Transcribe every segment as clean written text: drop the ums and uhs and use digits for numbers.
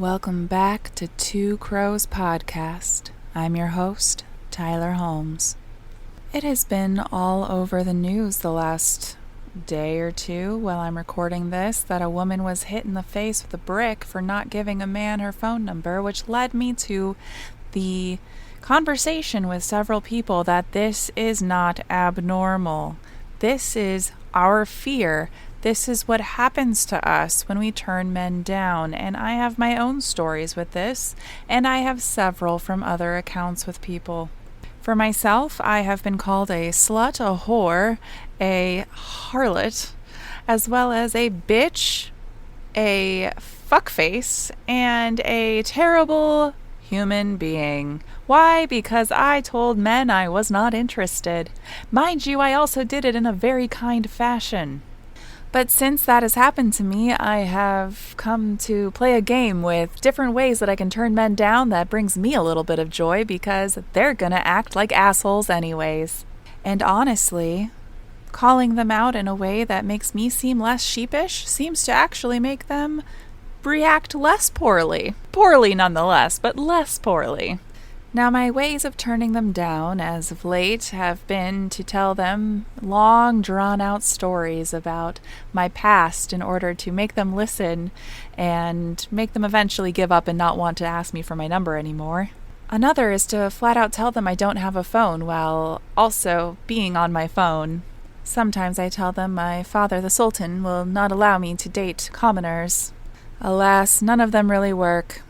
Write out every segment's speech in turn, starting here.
Welcome back to Two Crows Podcast. I'm your host, Tyler Holmes. It has been all over the news the last day or two while I'm recording this that a woman was hit in the face with a brick for not giving a man her phone number, which led me to the conversation with several people that this is not abnormal. This is our fear. This is what happens to us when we turn men down, and I have my own stories with this, and I have several from other accounts with people. For myself, I have been called a slut, a whore, a harlot, as well as a bitch, a fuckface, and a terrible human being. Why? Because I told men I was not interested. Mind you, I also did it in a very kind fashion. But since that has happened to me, I have come to play a game with different ways that I can turn men down that brings me a little bit of joy because they're gonna act like assholes anyways. And honestly, calling them out in a way that makes me seem less sheepish seems to actually make them react less poorly. Poorly nonetheless, but less poorly. Now, my ways of turning them down as of late have been to tell them long, drawn-out stories about my past in order to make them listen and make them eventually give up and not want to ask me for my number anymore. Another is to flat out tell them I don't have a phone while also being on my phone. Sometimes I tell them my father, the Sultan, will not allow me to date commoners. Alas, none of them really work.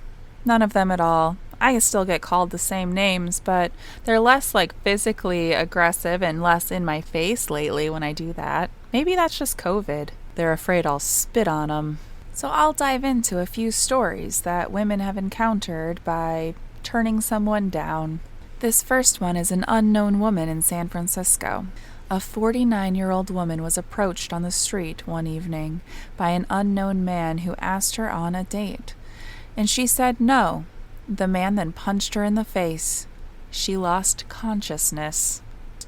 None of them at all. I still get called the same names, but they're less physically aggressive and less in my face lately when I do that. Maybe that's just COVID. They're afraid I'll spit on them. So I'll dive into a few stories that women have encountered by turning someone down. This first one is an unknown woman in San Francisco. A 49-year-old woman was approached on the street one evening by an unknown man who asked her on a date. And she said no. The man then punched her in the face. She lost consciousness.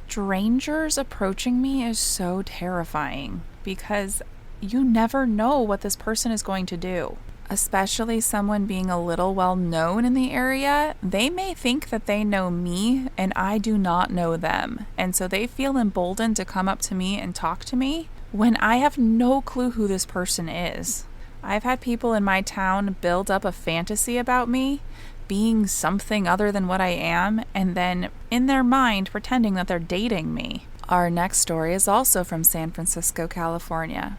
Strangers approaching me is so terrifying because you never know what this person is going to do. Especially someone being a little well known in the area, they may think that they know me and I do not know them. And so they feel emboldened to come up to me and talk to me when I have no clue who this person is. I've had people in my town build up a fantasy about me being something other than what I am, and then in their mind pretending that they're dating me. Our next story is also from San Francisco, California.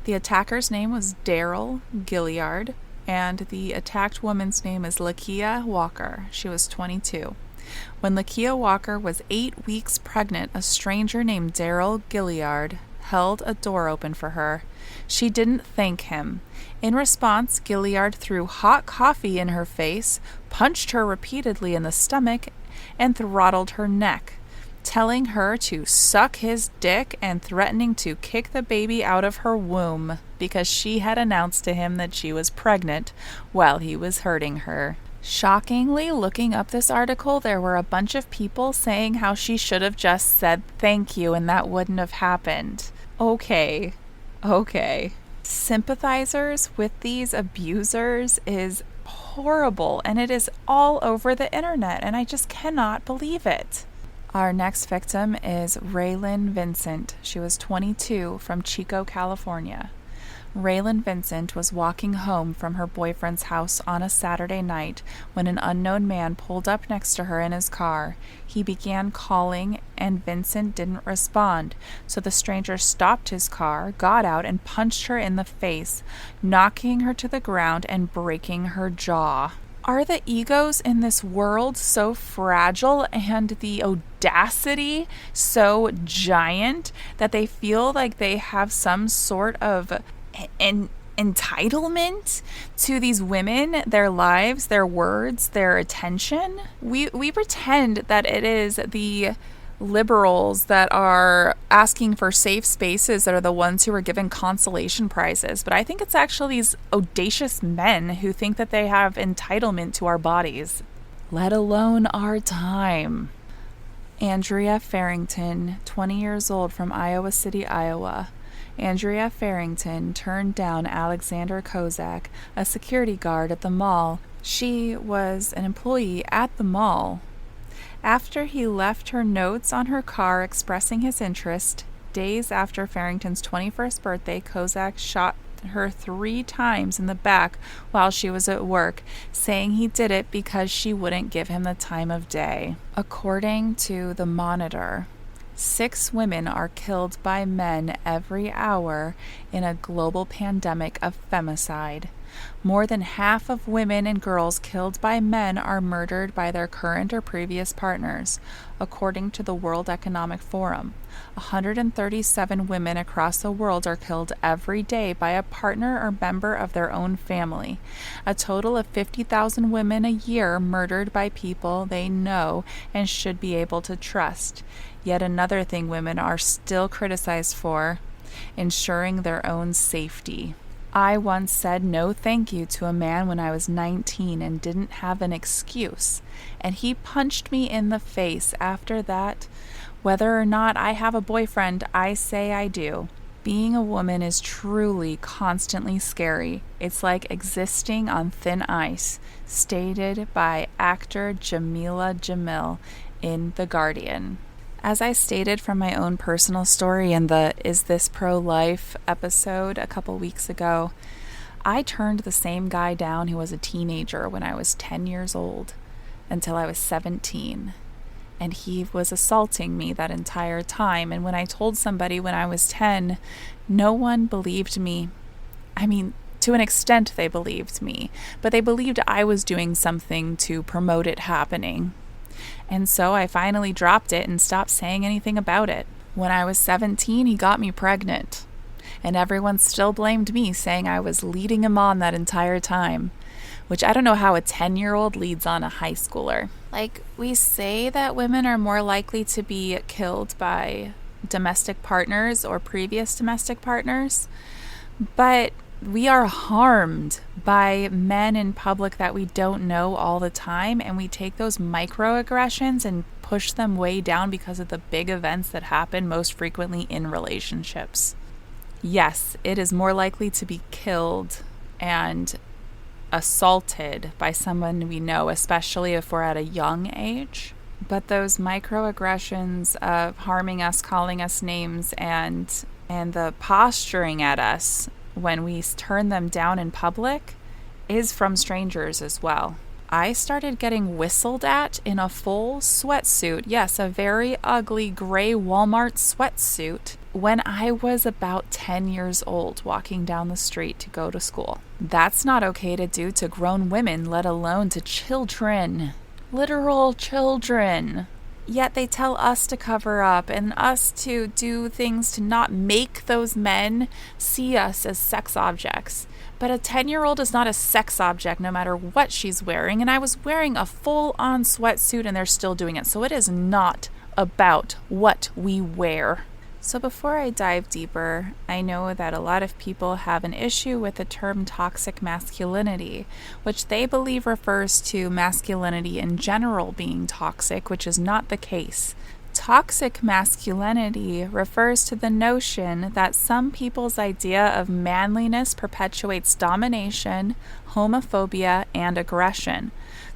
The attacker's name was Daryl Gilliard, and the attacked woman's name is Lakia Walker. She was 22. When Lakia Walker was 8 weeks pregnant, a stranger named Daryl Gilliard held a door open for her. She didn't thank him. In response, Gilliard threw hot coffee in her face, punched her repeatedly in the stomach, and throttled her neck, telling her to suck his dick and threatening to kick the baby out of her womb because she had announced to him that she was pregnant while he was hurting her. Shockingly, looking up this article, there were a bunch of people saying how she should have just said thank you and that wouldn't have happened. Okay. Sympathizers with these abusers is horrible, and it is all over the internet, and I just cannot believe it. Our next victim is Raylan Vincent. She was 22 from Chico, California. Raylan Vincent was walking home from her boyfriend's house on a Saturday night when an unknown man pulled up next to her in his car. He began calling, and Vincent didn't respond, so the stranger stopped his car, got out, and punched her in the face, knocking her to the ground and breaking her jaw. Are the egos in this world so fragile and the audacity so giant that they feel like they have some sort of an entitlement to these women, their lives, their words, their attention? We pretend that it is the liberals that are asking for safe spaces that are the ones who are given consolation prizes, but I think it's actually these audacious men who think that they have entitlement to our bodies, let alone our time. Andrea Farrington, 20 years old from Iowa City, Iowa. Andrea Farrington turned down Alexander Kozak, a security guard at the mall. She was an employee at the mall. After he left her notes on her car expressing his interest, days after Farrington's 21st birthday, Kozak shot her 3 times in the back while she was at work, saying he did it because she wouldn't give him the time of day. According to the Monitor, 6 women are killed by men every hour in a global pandemic of femicide. More than half of women and girls killed by men are murdered by their current or previous partners, according to the World Economic Forum. 137 women across the world are killed every day by a partner or member of their own family. A total of 50,000 women a year murdered by people they know and should be able to trust. Yet another thing women are still criticized for, ensuring their own safety. I once said no thank you to a man when I was 19 and didn't have an excuse, and he punched me in the face after that. Whether or not I have a boyfriend, I say I do. Being a woman is truly constantly scary. It's like existing on thin ice, stated by actor Jamila Jamil in The Guardian. As I stated from my own personal story in the Is This Pro-Life episode a couple weeks ago, I turned the same guy down who was a teenager when I was 10 years old until I was 17. And he was assaulting me that entire time. And when I told somebody when I was 10, no one believed me. I mean, to an extent they believed me, but they believed I was doing something to promote it happening. And so I finally dropped it and stopped saying anything about it. When I was 17, he got me pregnant. And everyone still blamed me, saying I was leading him on that entire time. Which I don't know how a 10-year-old leads on a high schooler. Like, we say that women are more likely to be killed by domestic partners or previous domestic partners. But we are harmed by men in public that we don't know all the time, and we take those microaggressions and push them way down because of the big events that happen most frequently in relationships. Yes, it is more likely to be killed and assaulted by someone we know, especially if we're at a young age. But those microaggressions of harming us, calling us names, and the posturing at us when we turn them down in public is from strangers as well. I started getting whistled at in a full sweatsuit, yes, a very ugly gray Walmart sweatsuit, when I was about 10 years old walking down the street to go to school. That's not okay to do to grown women, let alone to children. Literal children. Yet they tell us to cover up and us to do things to not make those men see us as sex objects. But a 10-year-old is not a sex object no matter what she's wearing. And I was wearing a full-on sweatsuit and they're still doing it. So it is not about what we wear. So before I dive deeper, I know that a lot of people have an issue with the term toxic masculinity, which they believe refers to masculinity in general being toxic, which is not the case. Toxic masculinity refers to the notion that some people's idea of manliness perpetuates domination, homophobia, and aggression.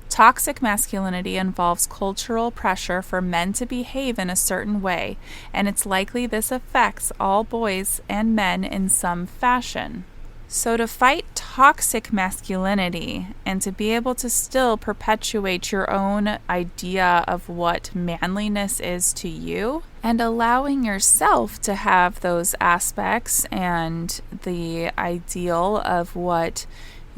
Toxic masculinity involves cultural pressure for men to behave in a certain way, and it's likely this affects all boys and men in some fashion. So to fight toxic masculinity and to be able to still perpetuate your own idea of what manliness is to you, and allowing yourself to have those aspects and the ideal of what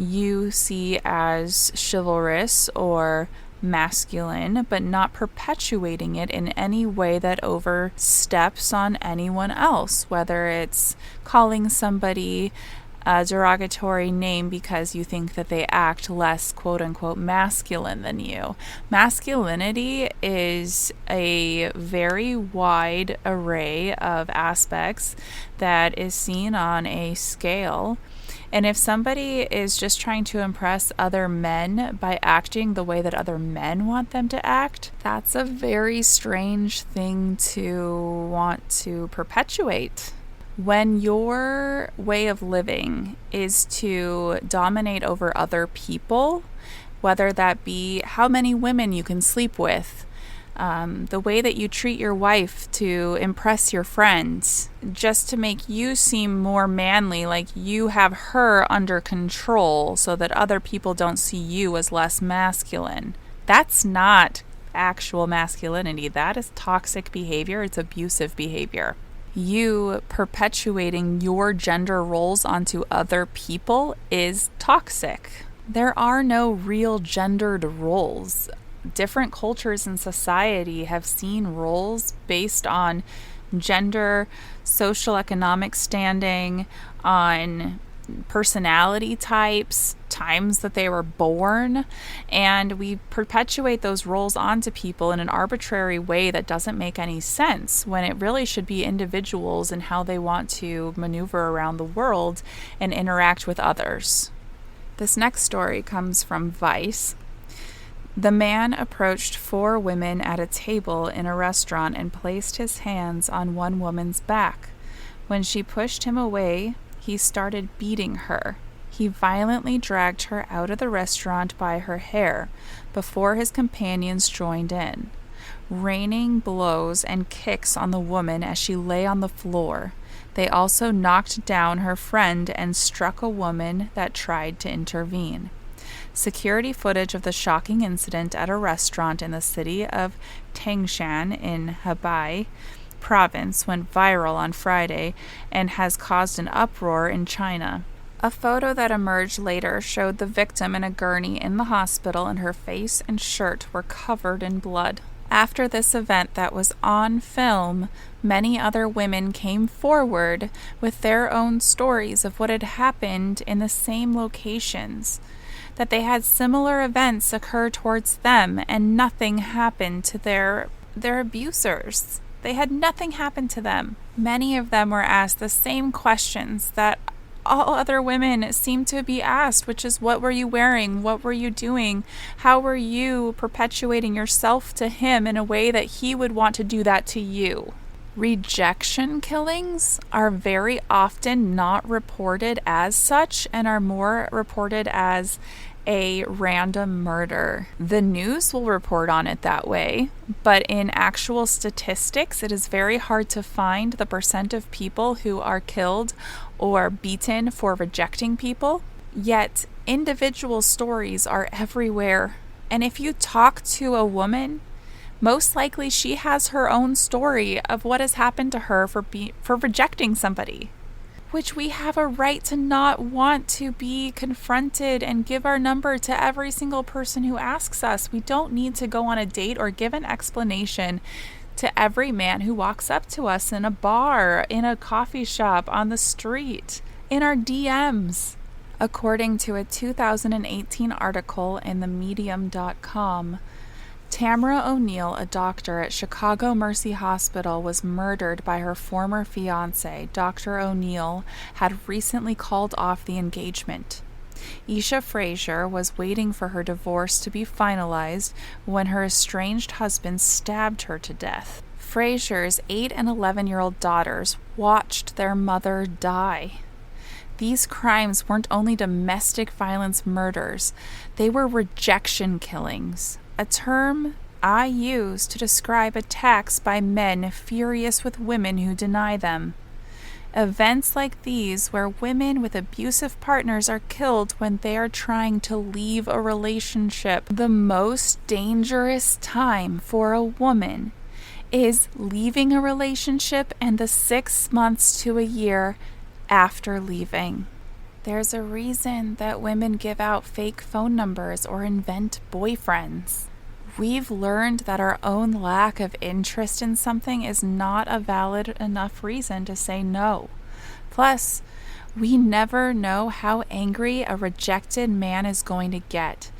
you see as chivalrous or masculine, but not perpetuating it in any way that oversteps on anyone else, whether it's calling somebody a derogatory name because you think that they act less quote-unquote masculine than you. Masculinity is a very wide array of aspects that is seen on a scale. And if somebody is just trying to impress other men by acting the way that other men want them to act, that's a very strange thing to want to perpetuate. When your way of living is to dominate over other people, whether that be how many women you can sleep with, the way that you treat your wife to impress your friends, just to make you seem more manly, like you have her under control so that other people don't see you as less masculine. That's not actual masculinity. That is toxic behavior. It's abusive behavior. You perpetuating your gender roles onto other people is toxic. There are no real gendered roles. Different cultures in society have seen roles based on gender, social economic standing, on personality types, times that they were born, and we perpetuate those roles onto people in an arbitrary way that doesn't make any sense, when it really should be individuals and how they want to maneuver around the world and interact with others. This next story comes from Vice. The man approached 4 women at a table in a restaurant and placed his hands on one woman's back. When she pushed him away, he started beating her. He violently dragged her out of the restaurant by her hair before his companions joined in, raining blows and kicks on the woman as she lay on the floor. They also knocked down her friend and struck a woman that tried to intervene. Security footage of the shocking incident at a restaurant in the city of Tangshan in Hebei province went viral on Friday and has caused an uproar in China. A photo that emerged later showed the victim in a gurney in the hospital, and her face and shirt were covered in blood. After this event that was on film, many other women came forward with their own stories of what had happened in the same locations, that they had similar events occur towards them and nothing happened to their abusers. They had nothing happen to them. Many of them were asked the same questions that all other women seem to be asked, which is, what were you wearing? What were you doing? How were you perpetuating yourself to him in a way that he would want to do that to you? Rejection killings are very often not reported as such and are more reported as a random murder. The news will report on it that way, but in actual statistics, it is very hard to find the percent of people who are killed or beaten for rejecting people. Yet, individual stories are everywhere. And if you talk to a woman, most likely she has her own story of what has happened to her for rejecting somebody, which we have a right to not want to be confronted and give our number to every single person who asks us. We don't need to go on a date or give an explanation to every man who walks up to us in a bar, in a coffee shop, on the street, in our DMs. According to a 2018 article in themedium.com, Tamara O'Neill, a doctor at Chicago Mercy Hospital, was murdered by her former fiancé. Dr. O'Neill had recently called off the engagement. Isha Frazier was waiting for her divorce to be finalized when her estranged husband stabbed her to death. Frazier's 8 and 11-year-old daughters watched their mother die. These crimes weren't only domestic violence murders, they were rejection killings, a term I use to describe attacks by men furious with women who deny them. Events like these, where women with abusive partners are killed when they are trying to leave a relationship. The most dangerous time for a woman is leaving a relationship and the 6 months to a year after leaving. There's a reason that women give out fake phone numbers or invent boyfriends. We've learned that our own lack of interest in something is not a valid enough reason to say no. Plus, we never know how angry a rejected man is going to get.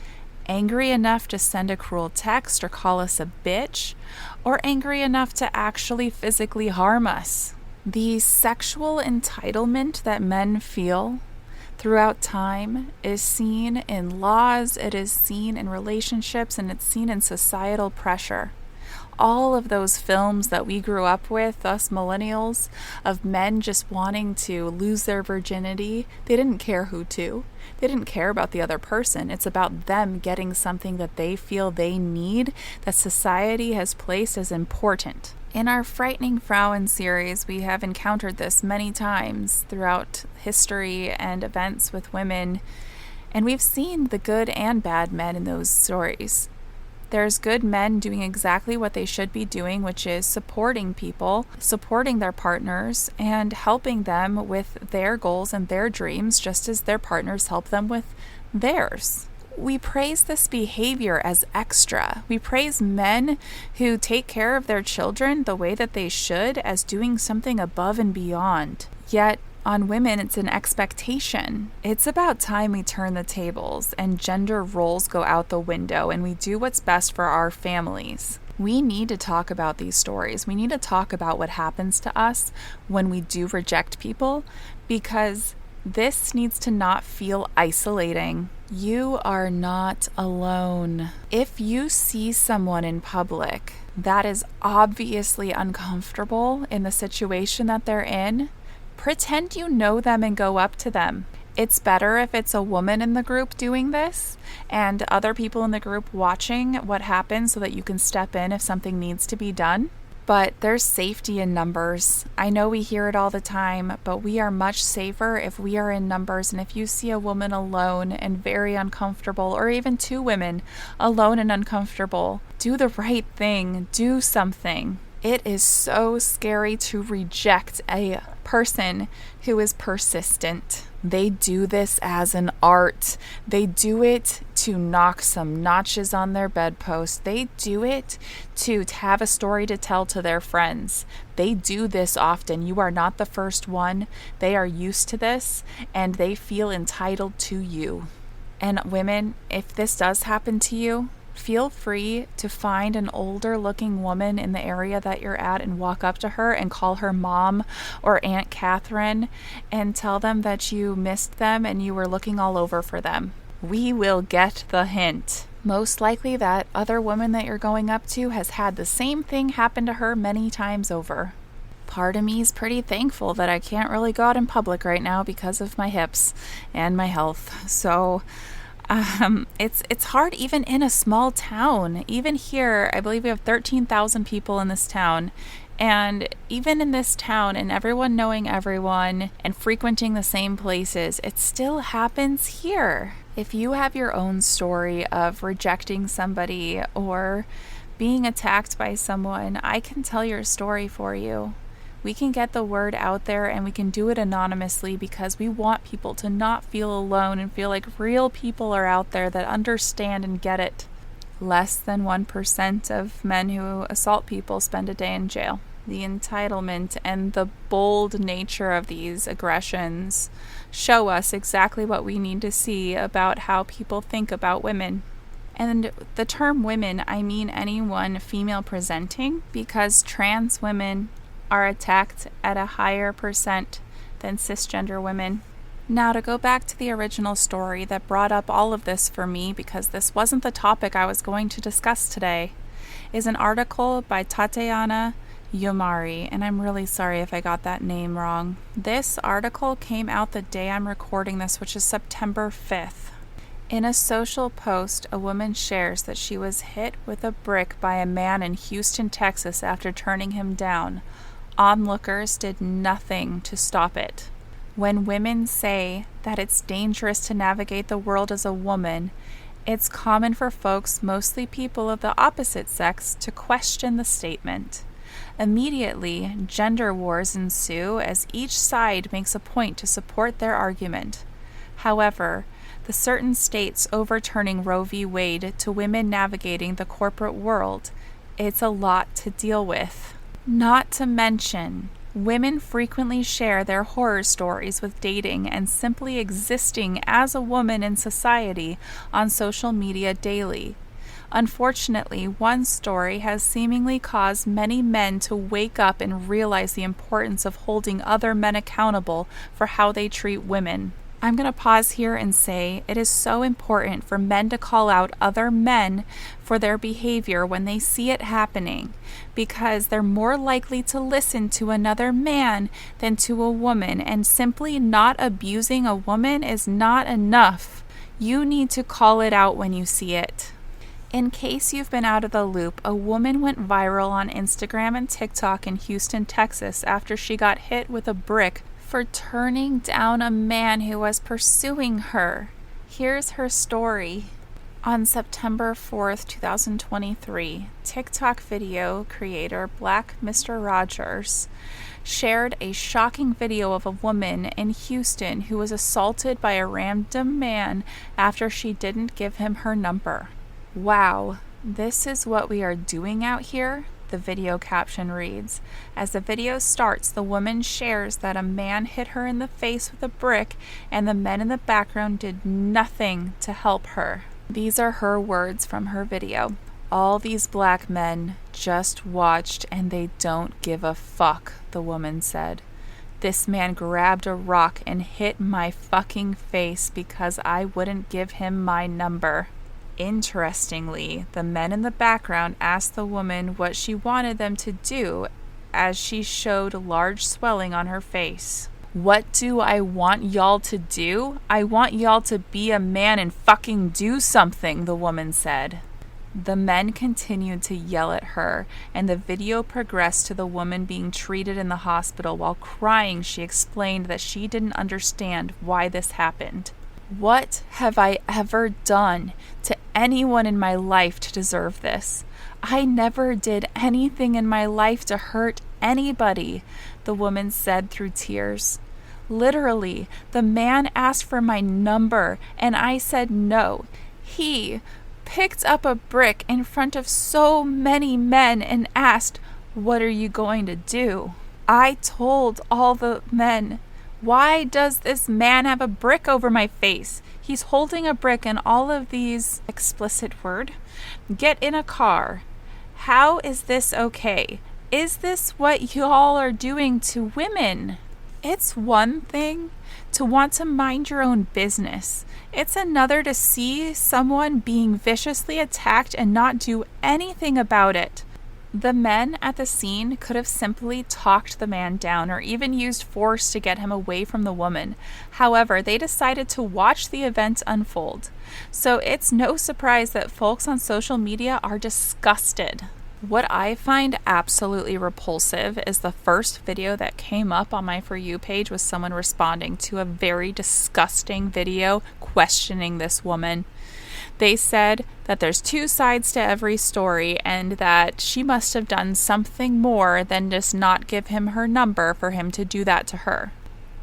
Angry enough to send a cruel text or call us a bitch, or angry enough to actually physically harm us. The sexual entitlement that men feel throughout time is seen in laws, it is seen in relationships, and it's seen in societal pressure. all of those films that we grew up with, us millennials, of men just wanting to lose their virginity. They didn't care who to. They didn't care about the other person. It's about them getting something that they feel they need, that society has placed as important. In our Frightening Frauen series, we have encountered this many times throughout history and events with women, and we've seen the good and bad men in those stories. There's good men doing exactly what they should be doing, which is supporting people, supporting their partners, and helping them with their goals and their dreams, just as their partners help them with theirs. We praise this behavior as extra. We praise men who take care of their children the way that they should as doing something above and beyond. Yet, on women, it's an expectation. It's about time we turn the tables and gender roles go out the window and we do what's best for our families. We need to talk about these stories. We need to talk about what happens to us when we do reject people, because this needs to not feel isolating. You are not alone. If you see someone in public that is obviously uncomfortable in the situation that they're in, pretend you know them and go up to them. It's better if it's a woman in the group doing this and other people in the group watching what happens so that you can step in if something needs to be done. But there's safety in numbers. I know we hear it all the time, but we are much safer if we are in numbers. And if you see a woman alone and very uncomfortable, or even two women alone and uncomfortable, do the right thing. Do something. It is so scary to reject a person who is persistent. They do this as an art. They do it to knock some notches on their bedpost. They do it to have a story to tell to their friends. They do this often. You are not the first one. They are used to this, and they feel entitled to you. And women, if this does happen to you, feel free to find an older looking woman in the area that you're at and walk up to her and call her Mom or Aunt Catherine and tell them that you missed them and you were looking all over for them. We will get the hint. Most likely that other woman that you're going up to has had the same thing happen to her many times over. Part of me is pretty thankful that I can't really go out in public right now because of my hips and my health. So it's hard even in a small town. Even here, I believe we have 13,000 people in this town. And even in this town and everyone knowing everyone and frequenting the same places, it still happens here. If you have your own story of rejecting somebody or being attacked by someone, I can tell your story for you. We can get the word out there and we can do it anonymously because we want people to not feel alone and feel like real people are out there that understand and get it. Less than 1% of men who assault people spend a day in jail. The entitlement and the bold nature of these aggressions show us exactly what we need to see about how people think about women. And the term women, I mean anyone female presenting, because trans women are attacked at a higher percent than cisgender women. Now, to go back to the original story that brought up all of this for me, because this wasn't the topic I was going to discuss today, is an article by Tatiana Yomari, and I'm really sorry if I got that name wrong. This article came out the day I'm recording this, which is September 5th. In a social post, a woman shares that she was hit with a brick by a man in Houston, Texas after turning him down. Onlookers did nothing to stop it. When women say that it's dangerous to navigate the world as a woman, it's common for folks, mostly people of the opposite sex, to question the statement. Immediately, gender wars ensue as each side makes a point to support their argument. However, the certain states overturning Roe v. Wade to women navigating the corporate world, it's a lot to deal with. Not to mention, women frequently share their horror stories with dating and simply existing as a woman in society on social media daily. Unfortunately, one story has seemingly caused many men to wake up and realize the importance of holding other men accountable for how they treat women. I'm going to pause here and say it is so important for men to call out other men for their behavior when they see it happening, because they're more likely to listen to another man than to a woman, and simply not abusing a woman is not enough. You need to call it out when you see it. In case you've been out of the loop, a woman went viral on Instagram and TikTok in Houston, Texas after she got hit with a brick for turning down a man who was pursuing her. Here's her story. On September 4th, 2023, TikTok video creator Black Mr. Rogers shared a shocking video of a woman in Houston who was assaulted by a random man after she didn't give him her number. Wow, this is what we are doing out here? The video caption reads. As the video starts, the woman shares that a man hit her in the face with a brick and the men in the background did nothing to help her. These are her words from her video. All these black men just watched and they don't give a fuck, the woman said. This man grabbed a rock and hit my fucking face because I wouldn't give him my number. Interestingly, the men in the background asked the woman what she wanted them to do as she showed large swelling on her face. What do I want y'all to do? I want y'all to be a man and fucking do something, the woman said. The men continued to yell at her, and the video progressed to the woman being treated in the hospital. While crying, she explained that she didn't understand why this happened. What have I ever done to anyone in my life to deserve this? I never did anything in my life to hurt anybody, the woman said through tears. Literally, the man asked for my number and I said no. He picked up a brick in front of so many men and asked, "What are you going to do?" I told all the men, "Why does this man have a brick over my face? He's holding a brick and all of these," explicit word, "get in a car. How is this okay? Is this what y'all are doing to women?" It's one thing to want to mind your own business. It's another to see someone being viciously attacked and not do anything about it. The men at the scene could have simply talked the man down or even used force to get him away from the woman. However, they decided to watch the event unfold. So it's no surprise that folks on social media are disgusted. What I find absolutely repulsive is the first video that came up on my For You page was someone responding to a very disgusting video questioning this woman. They said that there's two sides to every story and that she must have done something more than just not give him her number for him to do that to her.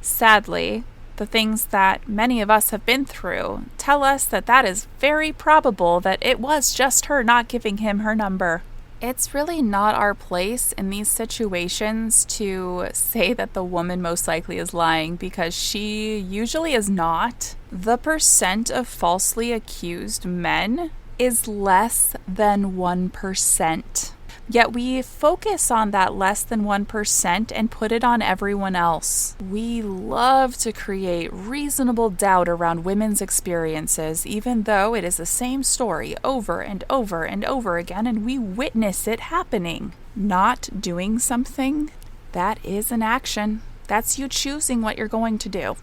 Sadly, the things that many of us have been through tell us that that is very probable that it was just her not giving him her number. It's really not our place in these situations to say that the woman most likely is lying because she usually is not. The percent of falsely accused men is less than 1%. Yet we focus on that less than 1% and put it on everyone else. We love to create reasonable doubt around women's experiences, even though it is the same story over and over and over again, and we witness it happening. Not doing something, that is an action. That's you choosing what you're going to do.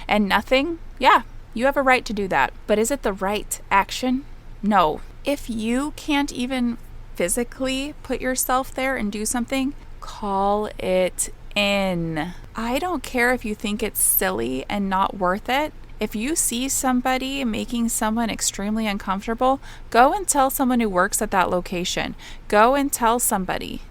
And nothing, yeah, you have a right to do that. But is it the right action? No. If you can't even physically put yourself there and do something, call it in. I don't care if you think it's silly and not worth it. If you see somebody making someone extremely uncomfortable, go and tell someone who works at that location. Go and tell somebody.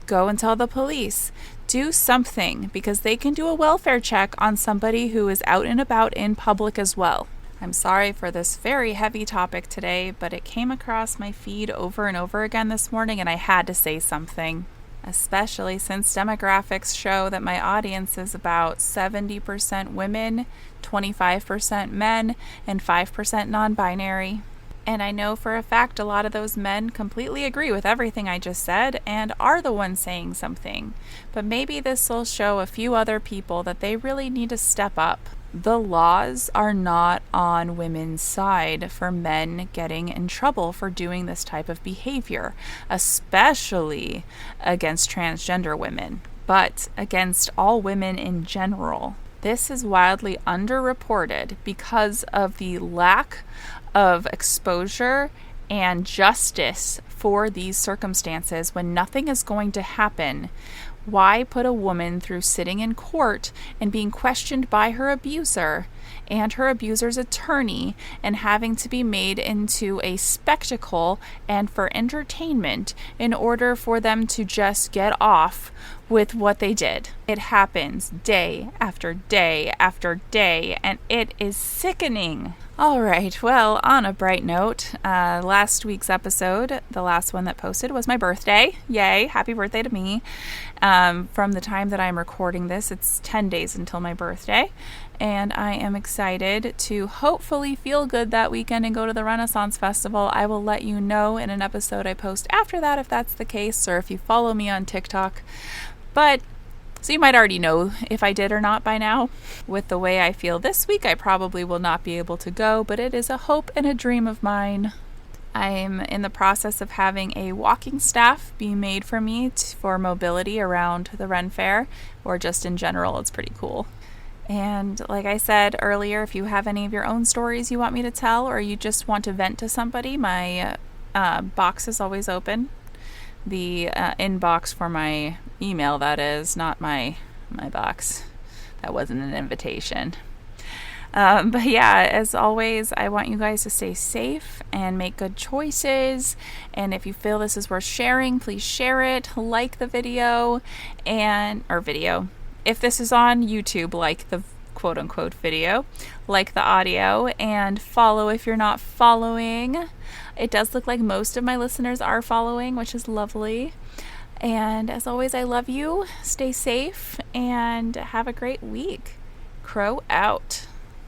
Go and tell the police. Do something, because they can do a welfare check on somebody who is out and about in public as well. I'm sorry for this very heavy topic today, but it came across my feed over and over again this morning and I had to say something, especially since demographics show that my audience is about 70% women, 25% men, and 5% non-binary. And I know for a fact a lot of those men completely agree with everything I just said and are the ones saying something. But maybe this will show a few other people that they really need to step up. the laws are not on women's side for men getting in trouble for doing this type of behavior, especially against transgender women, but against all women in general. This is wildly underreported because of the lack of exposure and justice for these circumstances when nothing is going to happen. Why put a woman through sitting in court and being questioned by her abuser and her abuser's attorney and having to be made into a spectacle and for entertainment in order for them to just get off with what they did? It happens day after day after day, and it is sickening. All right, well, on a bright note, last week's episode, the last one that posted, was my birthday. Yay, happy birthday to me. From the time that I'm recording this, it's 10 days until my birthday, and I am excited to hopefully feel good that weekend and go to the Renaissance Festival. I will let you know in an episode I post after that if that's the case, or if you follow me on TikTok. But so you might already know if I did or not by now. With the way I feel this week, I probably will not be able to go, but it is a hope and a dream of mine. I'm in the process of having a walking staff be made for me for mobility around the Ren Fair, or just in general. It's pretty cool. And like I said earlier, if you have any of your own stories you want me to tell, or you just want to vent to somebody, my box is always open. The inbox for my email, that is, not my box. That wasn't an invitation. But yeah, as always, I want you guys to stay safe and make good choices. And if you feel this is worth sharing, please share it, like the video, If this is on YouTube, like the quote-unquote video, like the audio, and follow if you're not following. It does look like most of my listeners are following, which is lovely. And as always, I love you. Stay safe and have a great week. Crow out.